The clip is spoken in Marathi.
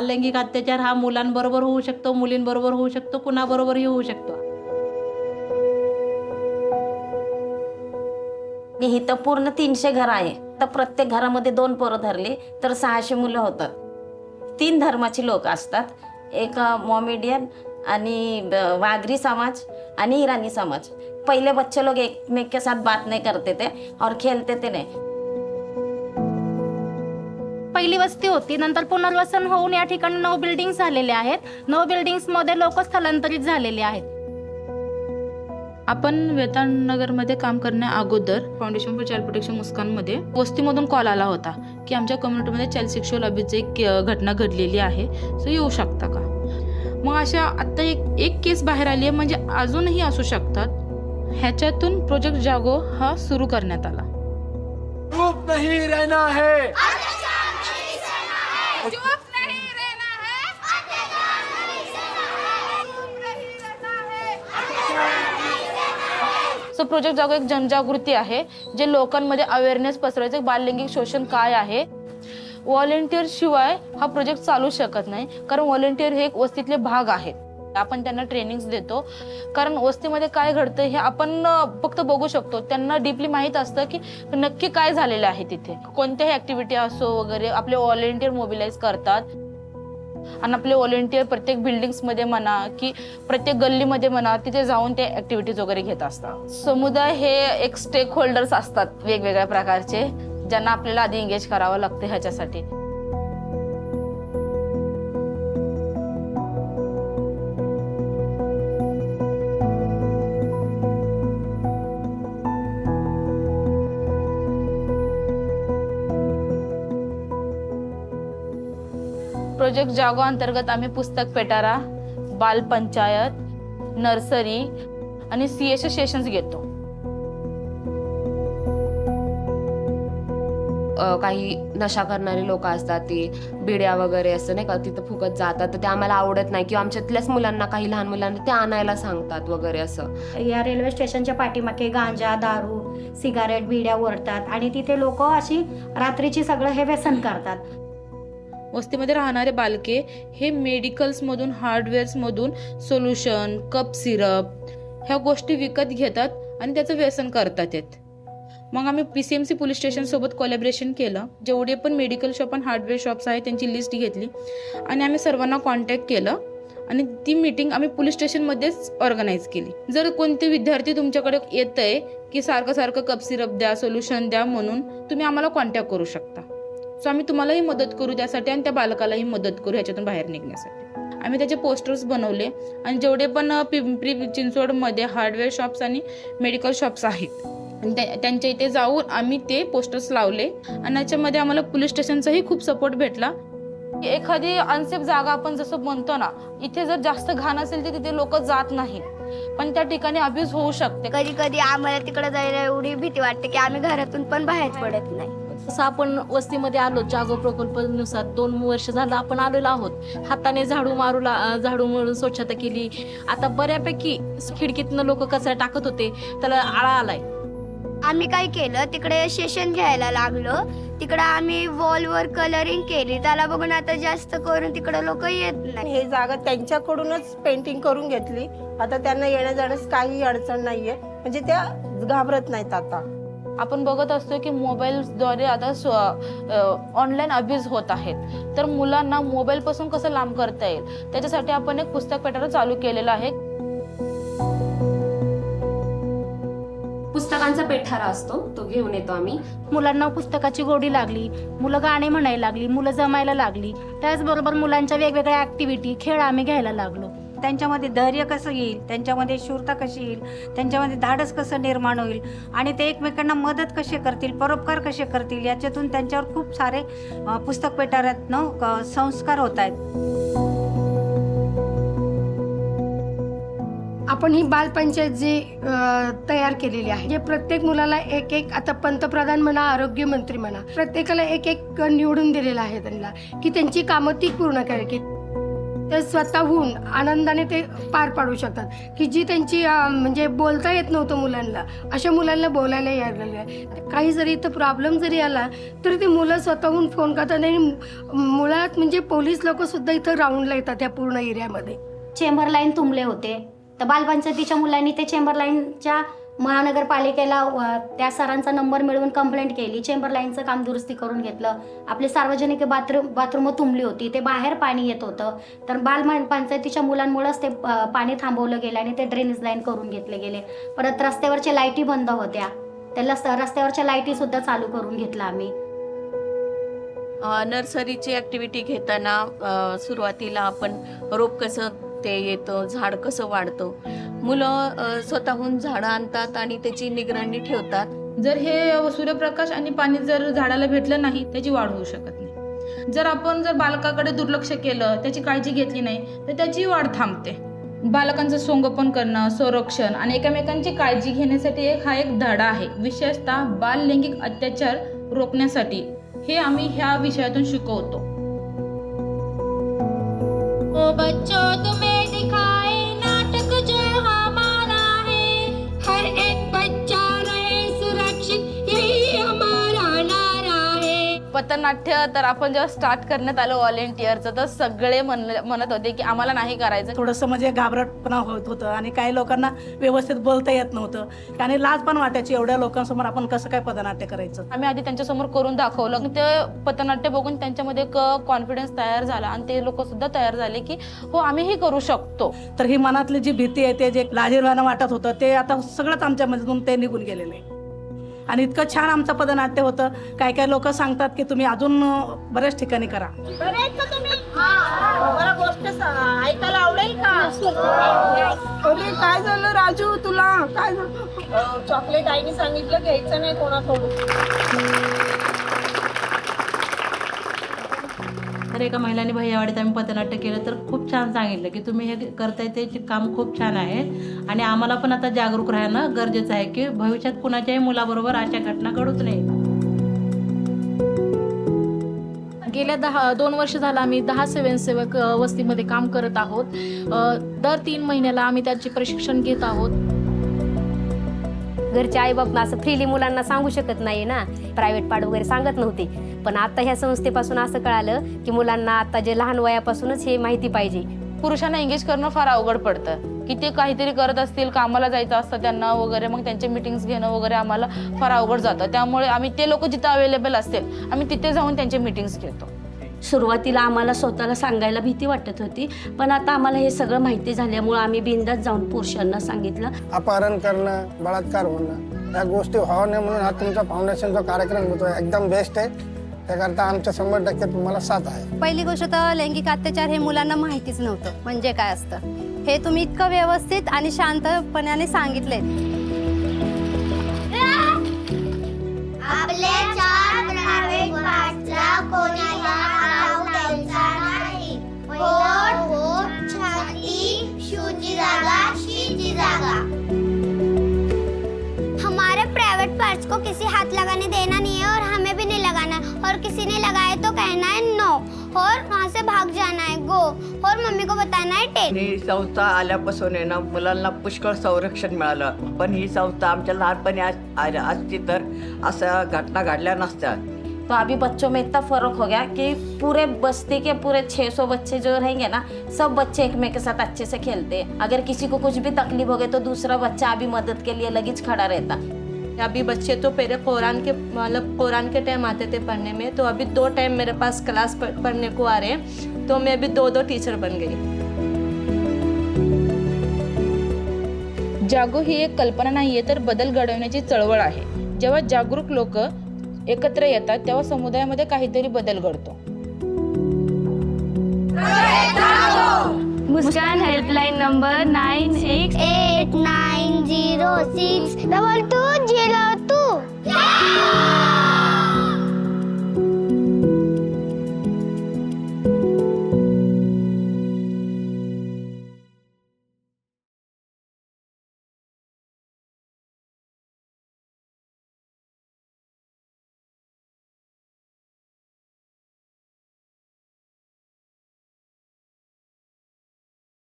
बाललैंगिक अत्याचार हा मुलांबरोबर होऊ शकतो, मुलींबरोबर होऊ शकतो, कुणाबरोबरही होऊ शकतो. इथं पूर्ण 300 घर आहे, तर प्रत्येक घरामध्ये 2 पोरं धरली तर 600 मुलं होतात. 3 धर्माची लोक असतात, एक मोमेडियन आणि वागरी समाज आणि ईरानी समाज. पहिले बच्चे लोग एक के साथ बात नहीं करते थे और खेलते थे नहीं. पहिली वस्ती होती, नंतर पुनर्वसन होऊन या ठिकाणी 9 बिल्डिंग्स झालेल्या आहेत. 9 बिल्डिंग्समध्ये लोक स्थलांतरित झालेले आहेत. आपण वेताळनगरमध्ये काम करण्या अगोदर फाउंडेशन फॉर चाइल्ड प्रोटेक्शन मुस्कानमध्ये वस्तीमधून कॉल आला होता की आमच्या कम्युनिटीमध्ये चाइल्ड सेक्शुअल अब्यूजची एक घटना घडलेली आहे, सो येऊ शकता का. मग अशा आत्ता एक केस बाहेर आली आहे, म्हणजे अजूनही असू शकतात. ह्याच्यातून प्रोजेक्ट जागो हा सुरू करण्यात आला. चुप नहीं रहना है. सो प्रोजेक्ट जागो एक जनजागृती आहे, जे लोकांमध्ये अवेअरनेस पसरवायचं बाललैंगिक शोषण काय आहे. व्हॉलेंटियर शिवाय हा प्रोजेक्ट चालू शकत नाही, कारण व्हॉलेंटियर हे एक वस्तीतले भाग आहेत. आपण त्यांना ट्रेनिंग्स देतो, कारण वस्तीमध्ये काय घडतं हे आपण फक्त बघू शकतो. त्यांना डीपली माहीत असतं की नक्की काय झालेलं आहे तिथे. कोणत्याही ऍक्टिव्हिटी असो वगैरे आपले व्हॉलेंटियर मोबिलाइज करतात आणि आपले व्हॉलेंटियर प्रत्येक बिल्डिंग्समध्ये म्हणा की प्रत्येक गल्लीमध्ये म्हणा तिथे जाऊन ते ऍक्टिव्हिटीज वगैरे घेत असतात. समुदाय हे एक स्टेक होल्डर्स असतात वेगवेगळ्या प्रकारचे, ज्यांना आपल्याला आधी एंगेज करावं लागतं ह्याच्यासाठी. प्रोजेक्ट जागो अंतर्गत आम्ही पुस्तक पेटारा, बाल पंचायत, नर्सरी आणि CSA सेशन्स घेतो. काही नशा करणारे लोक असतात, ते बिड्या वगैरे असं नाही का तिथं फुकत जातात, तर ते आम्हाला आवडत नाही, किंवा आमच्यातल्याच मुलांना, काही लहान मुलांना ते आणायला सांगतात वगैरे असं. या रेल्वे स्टेशनच्या पाठीमागे गांजा, दारू, सिगारेट, बिड्या ओढतात आणि तिथे लोक अशी रात्रीची सगळं हे व्यसन करतात. वस्तीमध्ये राहणारे बालके हे मेडिकल्समधून, हार्डवेअर्समधून सोल्युशन, कप सिरप ह्या गोष्टी विकत घेतात आणि त्याचं व्यसन करतात. मग आम्ही PCMC पोलीस स्टेशन सोबत कोलॅबरेशन केलं. जेवढे पण मेडिकल शॉप आणि हार्डवेअर शॉप्स आहेत त्यांची लिस्ट घेतली आणि आम्ही सर्वांना कॉन्टॅक्ट केलं आणि ती मीटिंग आम्ही पोलीस स्टेशनमध्येच ऑर्गनाईज केली. जर कोणते विद्यार्थी तुमच्याकडे येतंय की सारखं कप सिरप द्या, सोल्युशन द्या म्हणून, तुम्ही आम्हाला कॉन्टॅक्ट करू शकता. सो आम्ही तुम्हालाही मदत करू त्यासाठी आणि त्या बालकालाही मदत करू ह्याच्यातून बाहेर निघण्यासाठी. आम्ही त्याचे पोस्टर्स बनवले आणि जेवढे पण पिंपरी चिंचवडमध्ये हार्डवेअर शॉप्स आणि मेडिकल शॉप्स आहेत त्यांच्या इथे जाऊन आम्ही ते पोस्टर्स लावले आणि याच्यामध्ये आम्हाला पोलीस स्टेशनचाही खूप सपोर्ट भेटला. एखादी अनसेफ जागा आपण जसं म्हणतो ना, इथे जर जास्त घाण असेल तर तिथे लोक जात नाहीत, पण त्या ठिकाणी अब्यूज होऊ शकते. कधी कधी आम्हाला तिकडे जायला एवढी भीती वाटते की आम्ही घरातून पण बाहेर पडत नाही. तसं आपण वस्तीमध्ये आलो, जागो प्रकल्पानुसार 2 वर्ष झालं आपण आलेलो आहोत. हाताने झाडू मारून स्वच्छता केली. आता बऱ्यापैकी खिडकीतनं लोक कचरा टाकत होते, त्याला आळा आलाय. आम्ही काय केलं, तिकडे सेशन घ्यायला लागलो, तिकडे आम्ही वॉलवर कलरिंग केली. त्याला बघून आता जास्त करून तिकडे लोक येत नाही. हे जागा त्यांच्याकडूनच पेंटिंग करून घेतली. आता त्यांना येण्या जाण्यास काही अडचण नाहीये, म्हणजे त्या घाबरत नाहीत. आता आपण बघत असतो की मोबाईलद्वारे आता ऑनलाईन अब्यूज होत आहेत, तर मुलांना मोबाईलपासून कसं लांब करता येईल त्याच्यासाठी आपण एक पुस्तक पेटारा चालू केलेला आहे. पुस्तकांचा पेठारा असतो, तो घेऊन येतो आम्ही. मुलांना पुस्तकाची गोडी लागली, मुलं गाणे म्हणायला लागली, मुलं जमायला लागली. त्याचबरोबर मुलांच्या वेगवेगळ्या ऍक्टिव्हिटी, खेळ आम्ही घ्यायला लागलो. त्यांच्यामध्ये धैर्य कसं येईल, त्यांच्यामध्ये शूरता कशी येईल, त्यांच्यामध्ये धाडस कसं निर्माण होईल आणि ते एकमेकांना मदत कसे करतील, परोपकार कसे करतील, याच्यातून त्यांच्यावर खूप सारे पुस्तक पेटाऱ्यातनं संस्कार होत आहेत. आपण ही बालपंचायत जी तयार केलेली आहे, जे प्रत्येक मुलाला एक आता पंतप्रधान म्हणा, आरोग्यमंत्री म्हणा, प्रत्येकाला एक निवडून दिलेला आहे त्यांना की त्यांची कामं ती पूर्ण करायची. ते स्वतःहून आनंदाने ते पार पाडू शकतात, की जी त्यांची म्हणजे बोलता येत नव्हतं मुलांना, अशा मुलांना बोलायला यायला लागलं. काही जरी इथं प्रॉब्लेम जरी आला तर ते मुलं स्वतःहून फोन करतात आणि मुळात म्हणजे पोलीस लोकंसुद्धा इथं राऊंडला येतात त्या पूर्ण एरियामध्ये. चेंबर लाईन तुंबले होते, तर बालपंचायतीच्या मुलांनी ते चेंबर लाईनच्या महानगरपालिकेला त्या सरांचा नंबर मिळवून कंप्लेंट केली. चेंबर लाईनचं काम दुरुस्ती करून घेतलं. आपले सार्वजनिक बाथरूम तुंबली होती, ते बाहेर पाणी येत होतं, तर पंचायतीच्या मुलांमुळेच ते पाणी थांबवलं गेलं आणि ते ड्रेनेज लाईन करून घेतले गेले. परत रस्त्यावरच्या लाईटी बंद होत्या, त्याला रस्त्यावरच्या लाईटीसुद्धा चालू करून घेतलं आम्ही. नर्सरीची ॲक्टिव्हिटी घेताना सुरुवातीला आपण रोप कसं ते येतं, झाड कसं वाढतं, मुलं स्वतःहून झाडं आणतात आणि त्याची निगराणी ठेवतात. जर हे सूर्यप्रकाश आणि पाणी जर झाडाला भेटलं नाही, त्याची वाढ होऊ शकत नाही. जर आपण बालकाकडे दुर्लक्ष केलं, त्याची काळजी घेतली नाही, तर त्याची वाढ थांबते. बालकांचं संगोपन करणं, संरक्षण आणि एकमेकांची काळजी घेण्यासाठी हा एक धडा आहे. विशेषतः बाल लैंगिक अत्याचार रोखण्यासाठी हे आम्ही ह्या विषयातून शिकवतो. ओ बच्चों तुम्हें दिखाए नाटक जो हमारा है, हर एक बच्चा रहे सुरक्षित, यही हमारा नारा है. पथनाट्य तर आपण जेव्हा स्टार्ट करण्यात आलं व्हॉलेंटिअरचं, तर सगळे म्हणत होते की आम्हाला नाही करायचं. थोडंसं म्हणजे घाबरटपणा होत होतं आणि काही लोकांना व्यवस्थित बोलता येत नव्हतं आणि लाज पण वाटायची, एवढ्या लोकांसमोर आपण कसं काय पथनाट्य करायचं. आम्ही आधी त्यांच्यासमोर करून दाखवलं. ते पथनाट्य बघून त्यांच्यामध्ये एक कॉन्फिडन्स तयार झाला आणि ते लोक सुद्धा तयार झाले की हो आम्हीही करू शकतो. तर ही मनातली जी भीती आहे, ते जे लाजिरवाणं वाटत होतं, ते आता सगळंच आमच्यामधून ते निघून गेलेलं आहे आणि इतकं छान आमचं पथनाट्य होतं. काही काही लोक सांगतात की तुम्ही अजून बऱ्याच ठिकाणी करा. मला गोष्ट ऐकायला आवडेल का? अरे काय झालं राजू, तुला काय झालं? चॉकलेट आईने सांगितलं घ्यायचं नाही कोणाकडून. तर एका महिलांनी भैयावाडीत आम्ही पथनाट्य केलं, तर खूप छान सांगितलं की तुम्ही हे करताय ते काम खूप छान आहे आणि आम्हाला पण आता जागरूक राहणं गरजेचं आहे की भविष्यात कुणाच्याही मुलाबरोबर अशा घटना घडूच नये. गेल्या 2 वर्ष झालं आम्ही 10 स्वयंसेवक वस्तीमध्ये काम करत आहोत. दर 3 महिन्याला आम्ही त्याचे प्रशिक्षण घेत आहोत. घरचे आईबाप असं फ्रीली मुलांना सांगू शकत नाही ना, प्रायव्हेट पार्ट वगैरे सांगत नव्हते, पण आता ह्या संस्थेपासून असं कळालं की मुलांना आता जे लहान वयापासूनच हे माहिती पाहिजे. पुरुषांना एंगेज करणं फार अवघड पडतं की ते काहीतरी करत असतील, कामाला जायचं असतं त्यांना वगैरे, मग त्यांचे मीटिंग्स घेणं वगैरे आम्हाला फार अवघड जातं. त्यामुळे आम्ही ते लोक जिथं अवेलेबल असतील आम्ही तिथे जाऊन त्यांचे मीटिंग्स घेतो. सुरुवातीला आम्हाला स्वतःला सांगायला भीती वाटत होती, पण आता आम्हाला हे सगळं माहिती झाल्यामुळे आम्ही बिनधास्त जाऊन पुरुषांना सांगितलं. अपहरण करणं, बलात्कार होणं, या गोष्टी व्हावं नाही म्हणून हा तुमचा फाउंडेशनचा कार्यक्रम होतो, एकदम बेस्ट आहे. त्याकरता आमच्या 100% तुम्हाला साथ आहे. पहिली गोष्ट तर लैंगिक अत्याचार हे मुलांना माहितीच नव्हतं म्हणजे काय असतं. हे तुम्ही इतकं व्यवस्थित आणि शांतपणाने सांगितले. आपले 4 प्रायव्हेट पार्टला कोणाला नाव द्यायचा नाही. पोट, छाती, शूची जागा, शीची जागा. हमारे प्राइवेट पार्ट्स को किसी हाथ लगाने देना नहीं है और हमें भी नहीं लगाना, और किसी ने लगाए तो कहना है नो और वहाँ से भाग जाना है गो, और मम्मी को बताना है टेन. ही संस्था आल्यापासून आहे ना मुलांना पुष्कळ संरक्षण मिळालं, पण ही संस्था आमच्या लहानपणी असती तर अशा घटना घडल्या नसत्या. तो अभी बच्चों में इतना फर्क हो गया कि पूरे बस्ती के पूरे 600 बच्चे जो रहेंगे ना, सब बच्चे एक में के साथ अच्छे से खेलते हैं. अगर किसी को कुछ भी तकलीफ हो गई तो दूसरा बच्चा अभी मदद के लिए लगीच खड़ा रहता. अभी बच्चे तो पहले कुरान के टाइम आते थे पढ़ने में, तो अभी 2 टाइम मेरे पास क्लास पढ़ने को आ रहे हैं, तो मैं अभी 2 टीचर बन गई. जागो ही एक कल्पना नाहीये तर बदल घडवण्याची चळवळ आहे. जेव्हा जागरूक लोक एकत्र येतात तेव्हा समुदायामध्ये काहीतरी बदल घडतो. मुस्कान हेल्पलाईन नंबर 9689062202. 9202.